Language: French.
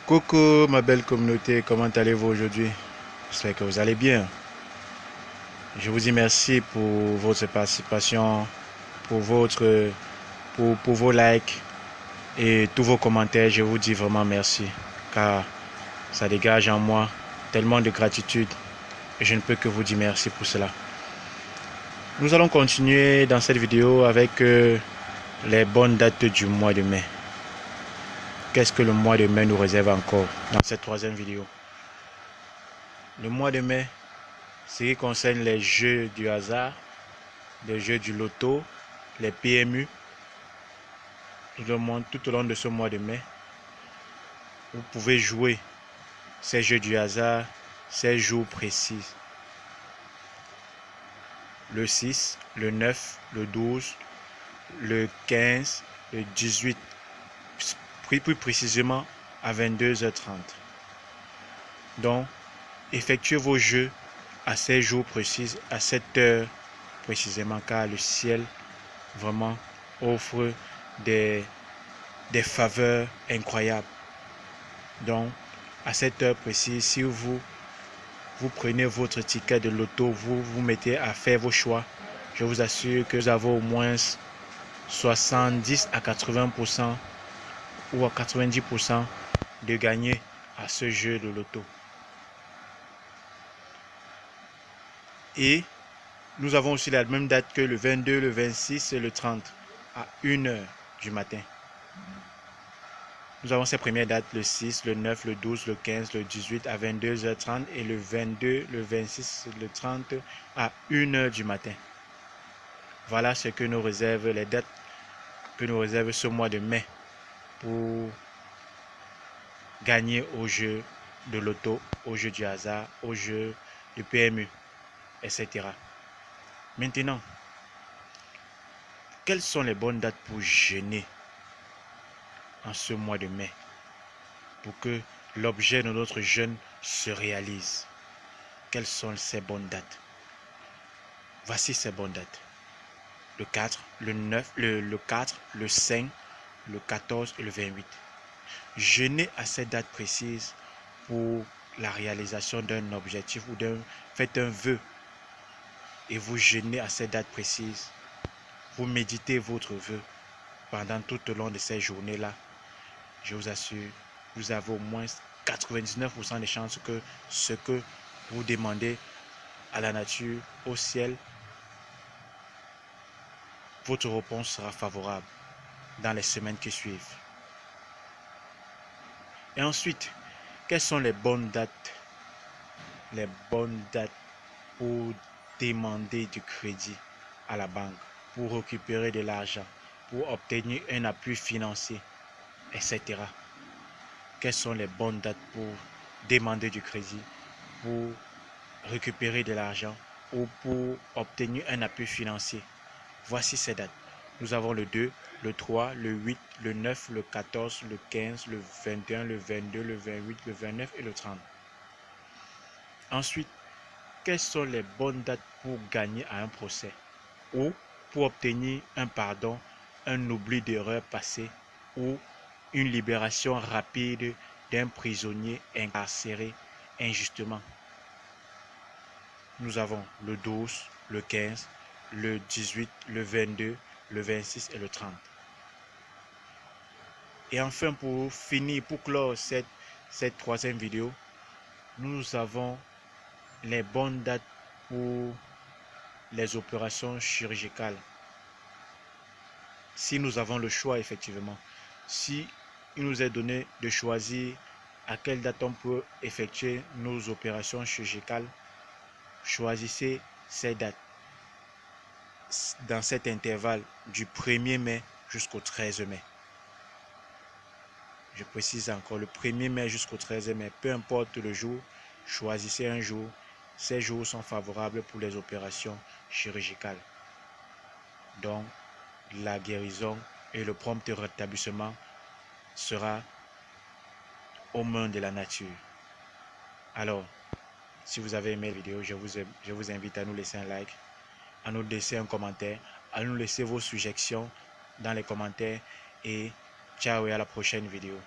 Coucou ma belle communauté, comment allez-vous aujourd'hui? J'espère que vous allez bien. Je vous dis merci pour votre participation, pour pour vos likes et tous vos commentaires. Je vous dis vraiment merci car ça dégage en moi tellement de gratitude et je ne peux que vous dire merci pour cela. Nous allons continuer dans cette vidéo avec les bonnes dates du mois de mai. Qu'est-ce que le mois de mai nous réserve encore dans cette troisième vidéo? Le mois de mai, ce qui concerne les jeux du hasard, les jeux du loto, les PMU, tout au long de ce mois de mai, vous pouvez jouer ces jeux du hasard, ces jours précis. Le 6, le 9, le 12, le 15, le 18, plus précisément à 22h30. Donc, effectuez vos jeux à ces jours précis, à cette heure précisément, car le ciel vraiment offre des faveurs incroyables. Donc, à cette heure précise, si vous prenez votre ticket de loto, vous vous mettez à faire vos choix, je vous assure que vous avez au moins 70 à 80% ou à 90% de gagner à ce jeu de loto. Et nous avons aussi la même date que le 22, le 26 et le 30 à 1h du matin. Nous avons ces premières dates, le 6, le 9, le 12, le 15, le 18 à 22h30 et le 22, le 26, le 30 à 1h du matin. Voilà ce que nous réserve les dates que nous réserve ce mois de mai pour gagner au jeu de loto, au jeu du hasard, au jeu du PMU, etc. Maintenant, quelles sont les bonnes dates pour jeûner en ce mois de mai pour que l'objet de notre jeûne se réalise? Quelles sont ces bonnes dates? Voici ces bonnes dates. Le 4, le 9, le 4, le 5, le 14 et le 28. Jeûnez à cette date précise pour la réalisation d'un objectif ou faites un vœu et vous jeûnez à cette date précise. Vous méditez votre vœu pendant tout au long de ces journées-là. Je vous assure, vous avez au moins 99% de chances que ce que vous demandez à la nature, au ciel, votre réponse sera favorable dans les semaines qui suivent. Et ensuite, quelles sont les bonnes dates? Les bonnes dates pour demander du crédit à la banque, pour récupérer de l'argent, pour obtenir un appui financier, etc. Quelles sont les bonnes dates pour demander du crédit, pour récupérer de l'argent ou pour obtenir un appui financier? Voici ces dates. Nous avons le 2, le 3, le 8, le 9, le 14, le 15, le 21, le 22, le 28, le 29 et le 30. Ensuite, quelles sont les bonnes dates pour gagner à un procès ou pour obtenir un pardon, un oubli d'erreur passée ou une libération rapide d'un prisonnier incarcéré injustement? Nous avons le 12, le 15, le 18, le 22, le 26 et le 30. Et enfin, pour finir, pour clore cette troisième vidéo, nous avons les bonnes dates pour les opérations chirurgicales. Si nous avons le choix, effectivement, si il nous est donné de choisir à quelle date on peut effectuer nos opérations chirurgicales, choisissez ces dates dans cet intervalle du 1er mai jusqu'au 13 mai. Je précise encore, le 1er mai jusqu'au 13 mai, peu importe le jour, choisissez un jour. Ces jours sont favorables pour les opérations chirurgicales. Donc, la guérison et le prompt rétablissement sera aux mains de la nature. Alors, si vous avez aimé la vidéo, je vous invite à nous laisser un like, à nous laisser un commentaire, à nous laisser vos suggestions dans les commentaires et ciao et à la prochaine vidéo.